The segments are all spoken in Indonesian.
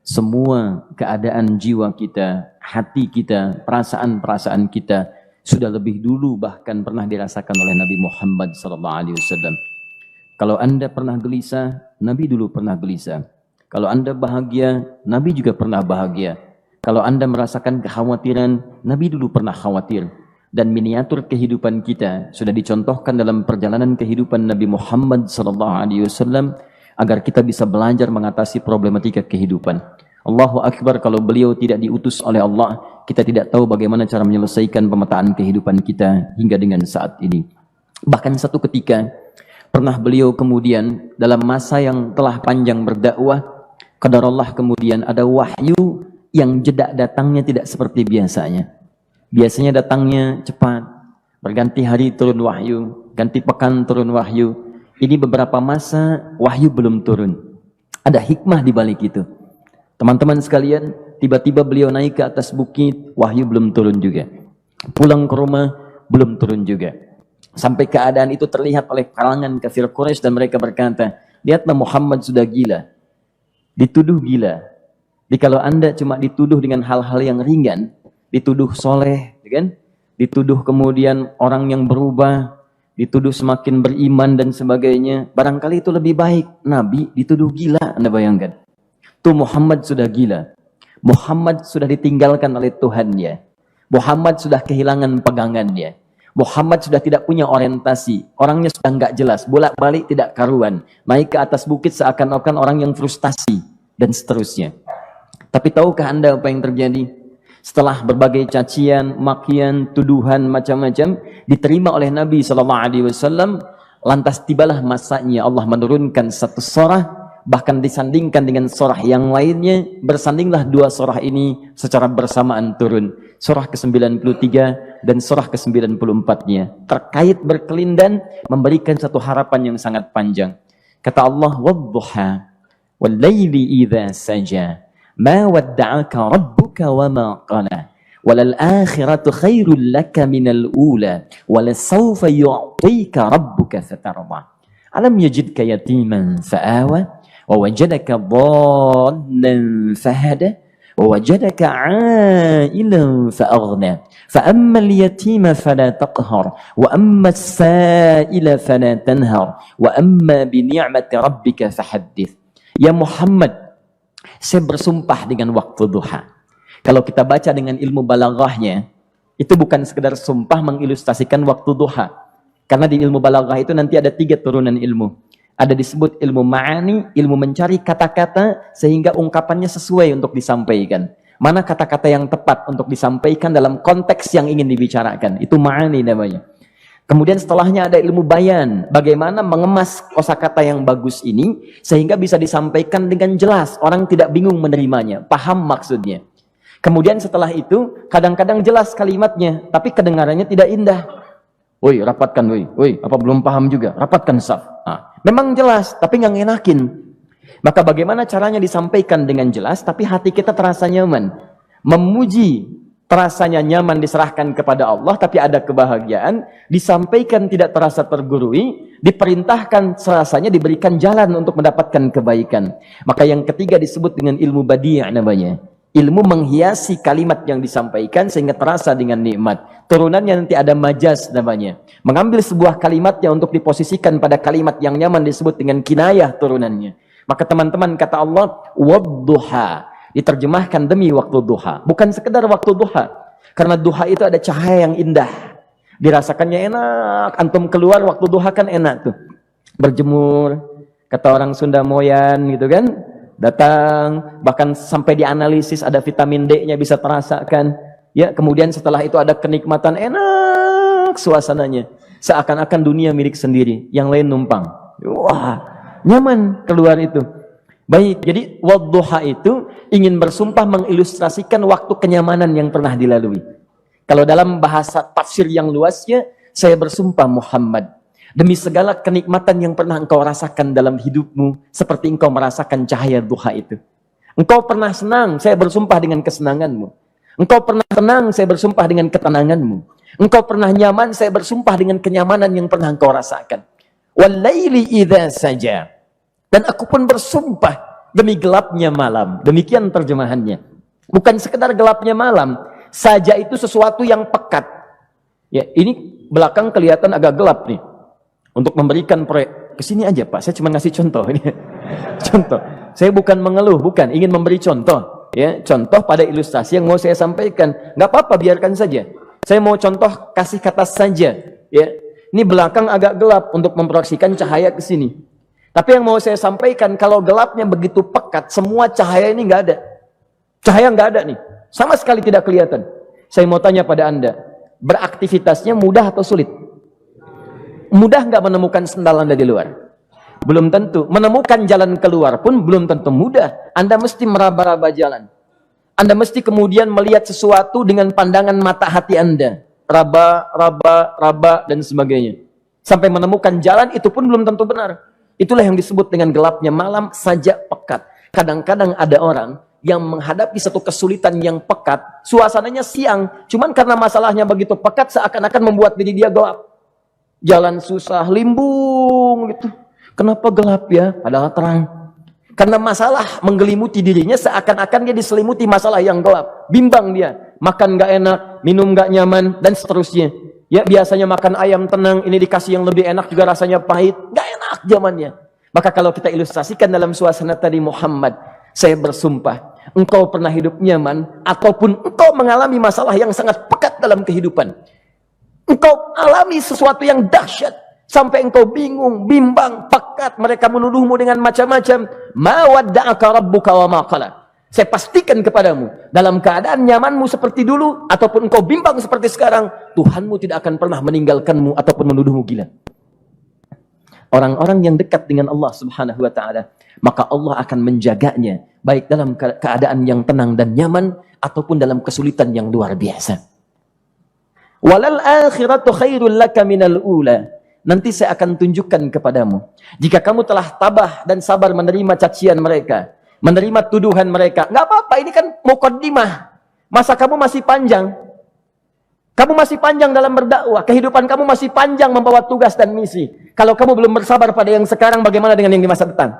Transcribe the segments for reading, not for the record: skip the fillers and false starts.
semua keadaan jiwa kita, hati kita, perasaan-perasaan kita sudah lebih dulu bahkan pernah dirasakan oleh Nabi Muhammad SAW. Kalau Anda pernah gelisah, Nabi dulu pernah gelisah. Kalau Anda bahagia, Nabi juga pernah bahagia. Kalau Anda merasakan kekhawatiran, Nabi dulu pernah khawatir. Dan miniatur kehidupan kita sudah dicontohkan dalam perjalanan kehidupan Nabi Muhammad SAW agar kita bisa belajar mengatasi problematika kehidupan. Allahu Akbar, kalau beliau tidak diutus oleh Allah, kita tidak tahu bagaimana cara menyelesaikan pemetaan kehidupan kita hingga dengan saat ini. Bahkan satu ketika, pernah beliau kemudian dalam masa yang telah panjang berdakwah, qadarullah kemudian ada wahyu yang jeda datangnya tidak seperti biasanya. Biasanya datangnya cepat, berganti hari turun wahyu, ganti pekan turun wahyu. Ini beberapa masa wahyu belum turun. Ada hikmah di balik itu. Teman-teman sekalian, tiba-tiba beliau naik ke atas bukit, wahyu belum turun juga. Pulang ke rumah, belum turun juga. Sampai keadaan itu terlihat oleh kalangan kafir Quraisy dan mereka berkata, lihatlah Muhammad sudah gila. Dituduh gila. Jadi kalau Anda cuma dituduh dengan hal-hal yang ringan, dituduh soleh, kan? Dituduh kemudian orang yang berubah, dituduh semakin beriman dan sebagainya, barangkali itu lebih baik. Nabi dituduh gila, Anda bayangkan. Tuh Muhammad sudah gila. Muhammad sudah ditinggalkan oleh Tuhannya. Muhammad sudah kehilangan pegangannya. Muhammad sudah tidak punya orientasi. Orangnya sudah nggak jelas, bolak-balik tidak karuan. Naik ke atas bukit seakan-akan orang yang frustasi dan seterusnya. Tapi tahukah Anda apa yang terjadi? Setelah berbagai cacian, makian, tuduhan macam-macam diterima oleh Nabi SAW, lantas tibalah masanya Allah menurunkan satu surah, bahkan disandingkan dengan surah yang lainnya, bersandinglah dua surah ini secara bersamaan turun. Surah ke-93 dan surah ke-94-nya terkait berkelindan, memberikan satu harapan yang sangat panjang. Kata Allah, "Wadduha wal-laili idza saja, ma wadda'aka rabbuka wa ma qala, walal akhiratu khairul laka minal ula, walasawfa yu'tika rabbuka fatarda. Alam yajidka yatiman fa'awa, wa wajadaka dhallan fahada, wa wajadaka 'ailan fa'aghna, fa ammal yatima fala taqhar, wa ammas sa'ila fala tanhar, wa amma bi ni'mati rabbika fahaddits." Ya Muhammad, saya bersumpah dengan waktu duha. Kalau kita baca dengan ilmu balaghahnya, itu bukan sekedar sumpah mengilustrasikan waktu duha. Karena di ilmu balaghah itu nanti ada 3 turunan ilmu. Ada disebut ilmu ma'ani, ilmu mencari kata-kata sehingga ungkapannya sesuai untuk disampaikan. Mana kata-kata yang tepat untuk disampaikan dalam konteks yang ingin dibicarakan. Itu ma'ani namanya. Kemudian setelahnya ada ilmu bayan, bagaimana mengemas kosakata yang bagus ini sehingga bisa disampaikan dengan jelas, orang tidak bingung menerimanya, paham maksudnya. Kemudian setelah itu kadang-kadang jelas kalimatnya, tapi kedengarannya tidak indah. Woi, rapatkan, woi, apa belum paham juga? Rapatkan saf. Memang jelas, tapi nggak ngenakin. Maka bagaimana caranya disampaikan dengan jelas, tapi hati kita terasa nyaman, memuji. Terasanya nyaman diserahkan kepada Allah, tapi ada kebahagiaan, disampaikan tidak terasa tergurui, diperintahkan serasanya diberikan jalan untuk mendapatkan kebaikan. Maka yang ketiga disebut dengan ilmu badi' namanya. Ilmu menghiasi kalimat yang disampaikan sehingga terasa dengan nikmat. Turunannya nanti ada majaz namanya. Mengambil sebuah kalimatnya untuk diposisikan pada kalimat yang nyaman disebut dengan kinayah turunannya. Maka teman-teman kata Allah, wadduha. Diterjemahkan demi waktu duha. Bukan sekedar waktu duha. Karena duha itu ada cahaya yang indah. Dirasakannya enak. Antum keluar waktu duha kan enak tuh. Berjemur. Kata orang Sunda moyan gitu kan. Datang. Bahkan sampai dianalisis ada vitamin D-nya bisa terasakan. Ya, kemudian setelah itu ada kenikmatan enak suasananya. Seakan-akan dunia milik sendiri. Yang lain numpang. Wah, nyaman keluar itu. Baik, jadi wadduha itu ingin bersumpah mengilustrasikan waktu kenyamanan yang pernah dilalui. Kalau dalam bahasa tafsir yang luasnya, saya bersumpah Muhammad, demi segala kenikmatan yang pernah engkau rasakan dalam hidupmu, seperti engkau merasakan cahaya duha itu. Engkau pernah senang, saya bersumpah dengan kesenanganmu. Engkau pernah tenang, saya bersumpah dengan ketenanganmu. Engkau pernah nyaman, saya bersumpah dengan kenyamanan yang pernah engkau rasakan. Wal laili idza saja. Dan aku pun bersumpah demi gelapnya malam. Demikian terjemahannya. Bukan sekedar gelapnya malam, saja itu sesuatu yang pekat. Ya, ini belakang kelihatan agak gelap nih. Untuk memberikan proyek, kesini aja Pak, saya cuma ngasih contoh ini. Contoh. Saya bukan mengeluh, bukan, ingin memberi contoh. Ya, contoh pada ilustrasi yang mau saya sampaikan. Nggak apa-apa, biarkan saja. Saya mau contoh kasih kata saja. Ya, ini belakang agak gelap untuk memproyeksikan cahaya ke sini. Tapi yang mau saya sampaikan, kalau gelapnya begitu pekat, semua cahaya ini nggak ada. Cahaya nggak ada nih, sama sekali tidak kelihatan. Saya mau tanya pada Anda, beraktivitasnya mudah atau sulit? Mudah nggak menemukan sendal Anda di luar? Belum tentu. Menemukan jalan keluar pun belum tentu mudah. Anda mesti meraba-raba jalan. Anda mesti kemudian melihat sesuatu dengan pandangan mata hati Anda. Raba, dan sebagainya. Sampai menemukan jalan, itu pun belum tentu benar. Itulah yang disebut dengan gelapnya malam saja pekat. Kadang-kadang ada orang yang menghadapi satu kesulitan yang pekat, suasananya siang, cuman karena masalahnya begitu pekat, seakan-akan membuat diri dia gelap. Jalan susah, limbung gitu. Kenapa gelap ya? Padahal terang. Karena masalah menggelimuti dirinya, seakan-akan dia diselimuti masalah yang gelap. Bimbang dia, makan gak enak, minum gak nyaman, dan seterusnya. Ya, biasanya makan ayam tenang, ini dikasih yang lebih enak juga rasanya pahit, gak enak zamannya. Maka kalau kita ilustrasikan dalam suasana tadi Muhammad, saya bersumpah, engkau pernah hidup nyaman, ataupun engkau mengalami masalah yang sangat pekat dalam kehidupan. Engkau alami sesuatu yang dahsyat, sampai engkau bingung, bimbang, pekat, mereka menuduhmu dengan macam-macam. Ma wadda'aka rabbuka wa ma qala. Saya pastikan kepadamu, dalam keadaan nyamanmu seperti dulu, ataupun engkau bimbang seperti sekarang, Tuhanmu tidak akan pernah meninggalkanmu ataupun menuduhmu gila. Orang-orang yang dekat dengan Allah Subhanahu wa ta'ala, maka Allah akan menjaganya, baik dalam keadaan yang tenang dan nyaman, ataupun dalam kesulitan yang luar biasa. Walal akhiratu khairul laka minal ula. Nanti saya akan tunjukkan kepadamu, jika kamu telah tabah dan sabar menerima cacian mereka, menerima tuduhan mereka, nggak apa-apa, ini kan muqaddimah. Masa kamu masih panjang. Kamu masih panjang dalam berdakwah, kehidupan kamu masih panjang membawa tugas dan misi. Kalau kamu belum bersabar pada yang sekarang, bagaimana dengan yang di masa depan?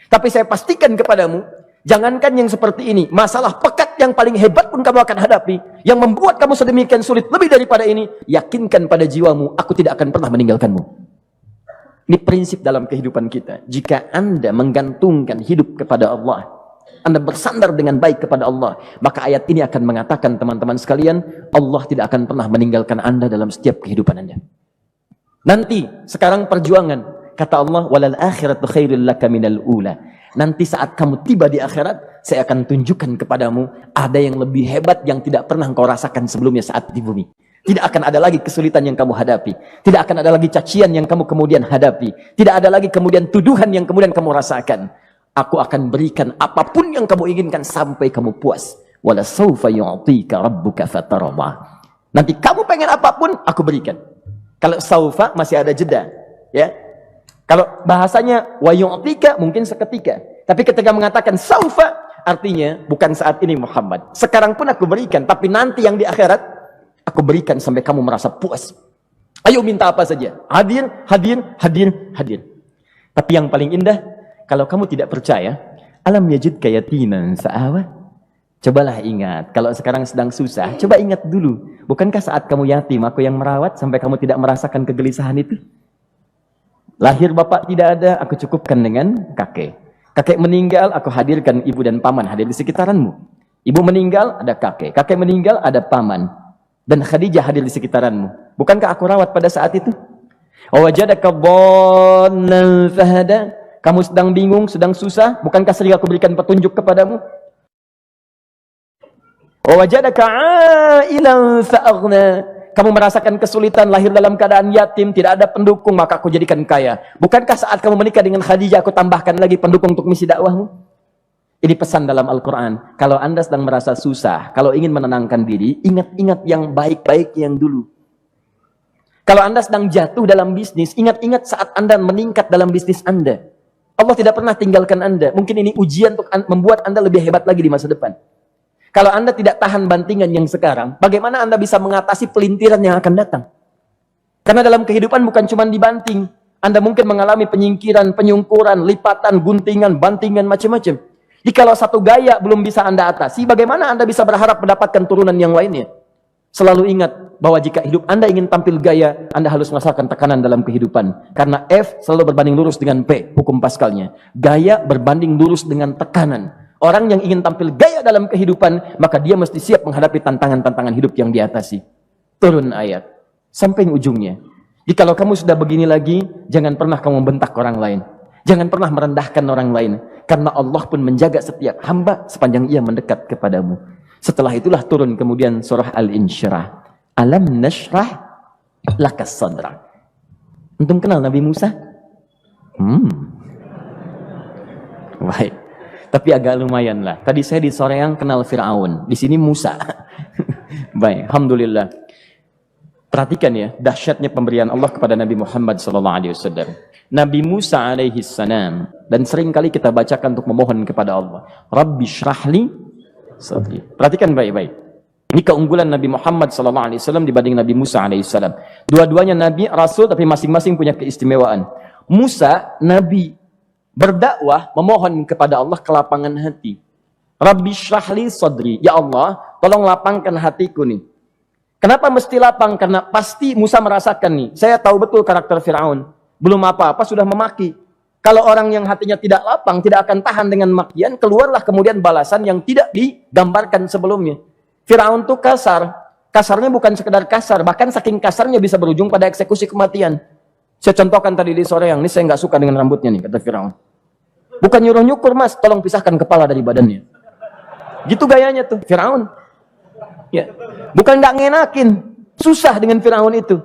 Tapi saya pastikan kepadamu, jangankan yang seperti ini, masalah pekat yang paling hebat pun kamu akan hadapi, yang membuat kamu sedemikian sulit lebih daripada ini, yakinkan pada jiwamu, aku tidak akan pernah meninggalkanmu. Ini prinsip dalam kehidupan kita. Jika Anda menggantungkan hidup kepada Allah, Anda bersandar dengan baik kepada Allah, maka ayat ini akan mengatakan, teman-teman sekalian, Allah tidak akan pernah meninggalkan Anda dalam setiap kehidupan Anda. Nanti, sekarang perjuangan, kata Allah, walal akhiratu khairul laka minal ula. Nanti saat kamu tiba di akhirat, saya akan tunjukkan kepadamu ada yang lebih hebat yang tidak pernah engkau rasakan sebelumnya saat di bumi. Tidak akan ada lagi kesulitan yang kamu hadapi. Tidak akan ada lagi cacian yang kamu kemudian hadapi. Tidak ada lagi kemudian tuduhan yang kemudian kamu rasakan. Aku akan berikan apapun yang kamu inginkan sampai kamu puas. Wala sawfa yu'tika rabbuka fatarda. Nanti kamu pengen apapun, aku berikan. Kalau saufa masih ada jeda, ya. Kalau bahasanya wa yu'tika mungkin seketika. Tapi ketika mengatakan saufa, artinya bukan saat ini Muhammad. Sekarang pun aku berikan, tapi nanti yang di akhirat aku berikan sampai kamu merasa puas. Ayo minta apa saja. Hadir, hadir, hadir, hadir. Tapi yang paling indah, kalau kamu tidak percaya, alam yajidka yatiman fa'awa. Cobalah ingat, kalau sekarang sedang susah, coba ingat dulu. Bukankah saat kamu yatim, aku yang merawat sampai kamu tidak merasakan kegelisahan itu? Lahir bapak tidak ada, aku cukupkan dengan kakek. Kakek meninggal, aku hadirkan ibu dan paman hadir di sekitaranmu. Ibu meninggal, ada kakek. Kakek meninggal, ada paman. Dan Khadijah hadir di sekitaranmu. Bukankah aku rawat pada saat itu? Wajadaka dhallan fahada. Kamu sedang bingung, sedang susah. Bukankah sering aku berikan petunjuk kepadamu? Wajadaka ailan fa'aghna. Kamu merasakan kesulitan, lahir dalam keadaan yatim, tidak ada pendukung, maka aku jadikan kaya. Bukankah saat kamu menikah dengan Khadijah, aku tambahkan lagi pendukung untuk misi dakwahmu? Ini pesan dalam Al-Quran. Kalau Anda sedang merasa susah, kalau ingin menenangkan diri, ingat-ingat yang baik-baik yang dulu. Kalau Anda sedang jatuh dalam bisnis, ingat-ingat saat Anda meningkat dalam bisnis Anda. Allah tidak pernah tinggalkan Anda. Mungkin ini ujian untuk membuat Anda lebih hebat lagi di masa depan. Kalau Anda tidak tahan bantingan yang sekarang, bagaimana Anda bisa mengatasi pelintiran yang akan datang? Karena dalam kehidupan bukan cuma dibanting. Anda mungkin mengalami penyingkiran, penyungkuran, lipatan, guntingan, bantingan, macam-macam. Jikalau satu gaya belum bisa Anda atasi, bagaimana Anda bisa berharap mendapatkan turunan yang lainnya? Selalu ingat bahwa jika hidup Anda ingin tampil gaya, Anda harus merasakan tekanan dalam kehidupan. Karena F selalu berbanding lurus dengan P, hukum Pascalnya. Gaya berbanding lurus dengan tekanan. Orang yang ingin tampil gaya dalam kehidupan, maka dia mesti siap menghadapi tantangan-tantangan hidup yang diatasi. Turun ayat. Sampai ujungnya. Jikalau kamu sudah begini lagi, jangan pernah kamu membentak orang lain. Jangan pernah merendahkan orang lain. Karena Allah pun menjaga setiap hamba sepanjang ia mendekat kepadamu. Setelah itulah turun kemudian surah Al-Insyirah. Alam nashrah lakas sadrak. Antum kenal Nabi Musa? Baik. Tapi agak lumayan lah. Tadi saya di Soreang kenal Fir'aun. Di sini Musa. Baik, alhamdulillah. Perhatikan ya, dahsyatnya pemberian Allah kepada Nabi Muhammad SAW. Nabi Musa alaihi salam, dan sering kali kita bacakan untuk memohon kepada Allah. Rabbi syrahli sadri. Perhatikan baik-baik. Ini keunggulan Nabi Muhammad SAW dibanding Nabi Musa alaihissalam. Dua-duanya Nabi, Rasul, tapi masing-masing punya keistimewaan. Musa, Nabi, berdakwah, memohon kepada Allah kelapangan hati. Rabbi syrahli sadri. Ya Allah, tolong lapangkan hatiku nih. Kenapa mesti lapang? Karena pasti Musa merasakan nih. Saya tahu betul karakter Fir'aun. Belum apa-apa sudah memaki. Kalau orang yang hatinya tidak lapang, tidak akan tahan dengan makian, keluarlah kemudian balasan yang tidak digambarkan sebelumnya. Fir'aun itu kasar. Kasarnya bukan sekedar kasar, bahkan saking kasarnya bisa berujung pada eksekusi kematian. Saya contohkan tadi di sore yang ini, saya nggak suka dengan rambutnya nih, kata Fir'aun. Bukan nyuruh nyukur mas, tolong pisahkan kepala dari badannya. Gitu gayanya tuh, Fir'aun. Ya. Bukan nggak ngenakin, susah dengan Fir'aun itu.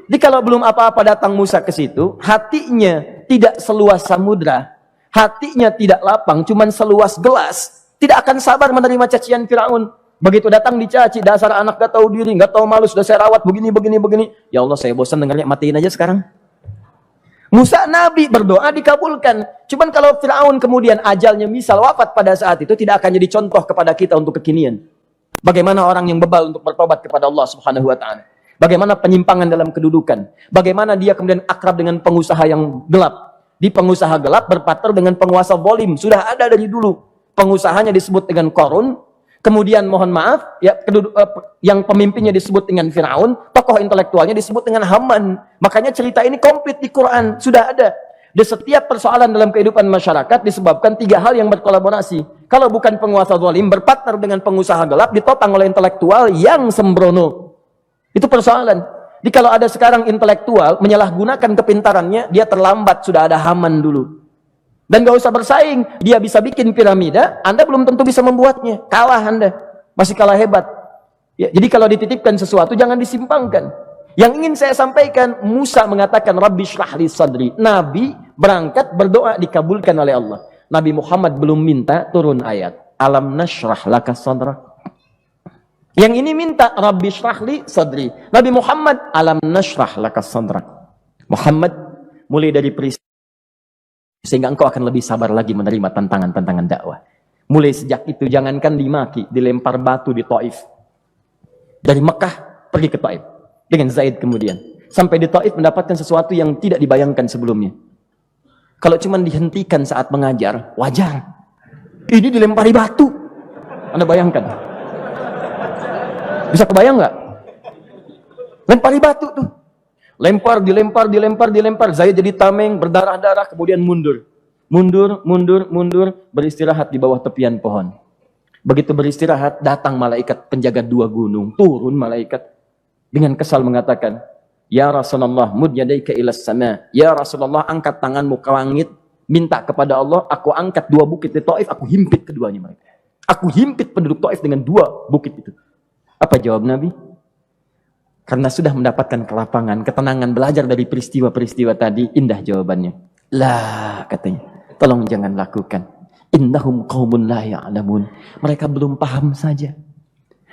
Jadi kalau belum apa-apa datang Musa ke situ, hatinya tidak seluas samudra, hatinya tidak lapang, cuman seluas gelas, tidak akan sabar menerima cacian Fir'aun. Begitu datang dicaci, dasar anak gak tahu diri, gak tahu malu, sudah saya rawat begini. Ya Allah, saya bosan dengarnya, matiin aja sekarang. Musa Nabi berdoa dikabulkan. Cuman kalau Fir'aun kemudian ajalnya misal wafat pada saat itu, tidak akan jadi contoh kepada kita untuk kekinian. Bagaimana orang yang bebal untuk bertobat kepada Allah Subhanahu wa Ta'ala. Bagaimana penyimpangan dalam kedudukan. Bagaimana dia kemudian akrab dengan pengusaha yang gelap. Di pengusaha gelap berpartner dengan penguasa zalim. Sudah ada dari dulu. Pengusahanya disebut dengan Qarun. Kemudian mohon maaf, ya, yang pemimpinnya disebut dengan Fir'aun. Tokoh intelektualnya disebut dengan Haman. Makanya cerita ini komplit di Quran. Sudah ada. Di setiap persoalan dalam kehidupan masyarakat disebabkan tiga hal yang berkolaborasi. Kalau bukan penguasa zalim, berpartner dengan pengusaha gelap, ditopang oleh intelektual yang sembrono. Itu persoalan. Jadi kalau ada sekarang intelektual menyalahgunakan kepintarannya, dia terlambat, sudah ada Haman dulu. Dan gak usah bersaing, dia bisa bikin piramida, Anda belum tentu bisa membuatnya. Kalah Anda, masih kalah hebat. Ya, jadi kalau dititipkan sesuatu, jangan disimpangkan. Yang ingin saya sampaikan, Musa mengatakan, Rabbi syrahli sadri. Nabi berangkat berdoa dikabulkan oleh Allah. Nabi Muhammad belum minta turun ayat. Alam nashrah laka sadrak. Yang ini minta Rabbi syrahli sadri. Nabi Muhammad alam nashrah laka sadrak. Muhammad mulai dari peristiwa sehingga engkau akan lebih sabar lagi menerima tantangan-tantangan dakwah. Mulai sejak itu jangankan dimaki, dilempar batu di Taif. Dari Mekah pergi ke Taif dengan Zaid kemudian. Sampai di Taif mendapatkan sesuatu yang tidak dibayangkan sebelumnya. Kalau cuma dihentikan saat mengajar, wajar. Ini dilempari batu. Anda bayangkan? Bisa kebayang nggak? Lempari batu tuh. Dilempar. Zaid jadi tameng, berdarah-darah, kemudian mundur. Mundur, beristirahat di bawah tepian pohon. Begitu beristirahat, datang malaikat penjaga dua gunung. Turun malaikat dengan kesal mengatakan, Ya Rasulullah, mud yadaika ilas sama. Ya Rasulullah, angkat tanganmu ke langit. Minta kepada Allah, aku angkat dua bukit di Taif, aku himpit keduanya mereka. Aku himpit penduduk Taif dengan dua bukit itu. Apa jawab Nabi? Karena sudah mendapatkan kelapangan, ketenangan, belajar dari peristiwa-peristiwa tadi, indah jawabannya. Lah, katanya, tolong jangan lakukan. Innahum qaumun la ya'lamun. Mereka belum paham saja.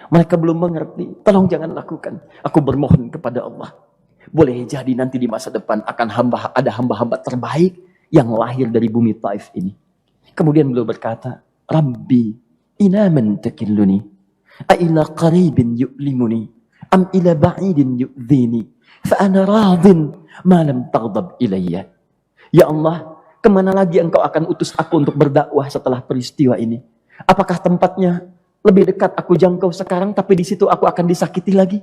Mereka belum mengerti. Tolong jangan lakukan. Aku bermohon kepada Allah. Boleh jadi nanti di masa depan akan ada hamba-hamba terbaik yang lahir dari bumi Taif ini. Kemudian beliau berkata, Rabbi, ina man takilluni. A'ila qaribin yu'limuni am ila ba'idin yu'dhini fa ana radin ma lam taghdab ilayya. Ya Allah, kemana lagi engkau akan utus aku untuk berdakwah setelah peristiwa ini? Apakah tempatnya lebih dekat aku jangkau sekarang, tapi di situ aku akan disakiti lagi?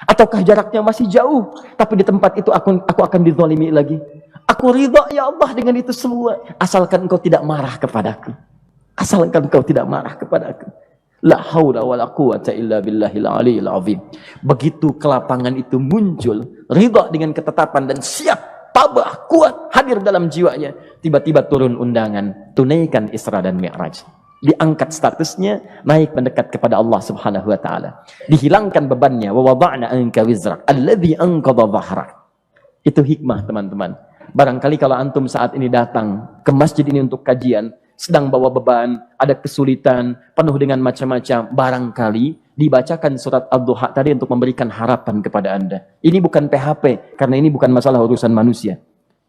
Ataukah jaraknya masih jauh, tapi di tempat itu aku akan dizalimi lagi? Aku ridha ya Allah dengan itu semua, asalkan engkau tidak marah kepadaku. Asalkan engkau tidak marah kepadaku. La haula wala quwata illa billahil aliyil azim. Begitu kelapangan itu muncul, ridha dengan ketetapan dan siap, tabah, kuat, hadir dalam jiwanya. Tiba-tiba turun undangan, tunaikan Isra dan Mi'raj. Diangkat statusnya, naik mendekat kepada Allah Subhanahu wa taala. Dihilangkan bebannya, wa wada'na anka wizrak alladzi anqadha dhahrak. Itu hikmah, teman-teman. Barangkali kalau antum saat ini datang ke masjid ini untuk kajian, sedang bawa beban, ada kesulitan, penuh dengan macam-macam, barangkali dibacakan surat Ad-Duha tadi untuk memberikan harapan kepada Anda. Ini bukan PHP, karena ini bukan masalah urusan manusia.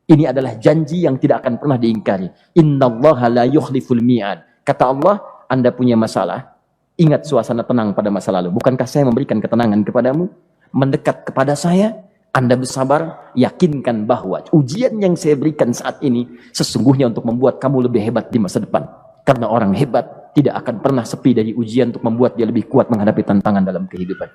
Ini adalah janji yang tidak akan pernah diingkari. Innallaha la yukhliful mi'ad. Kata Allah, Anda punya masalah, ingat suasana tenang pada masa lalu. Bukankah saya memberikan ketenangan kepadamu? Mendekat kepada saya, Anda bersabar, yakinkan bahwa ujian yang saya berikan saat ini sesungguhnya untuk membuat kamu lebih hebat di masa depan. Karena orang hebat tidak akan pernah sepi dari ujian untuk membuat dia lebih kuat menghadapi tantangan dalam kehidupan.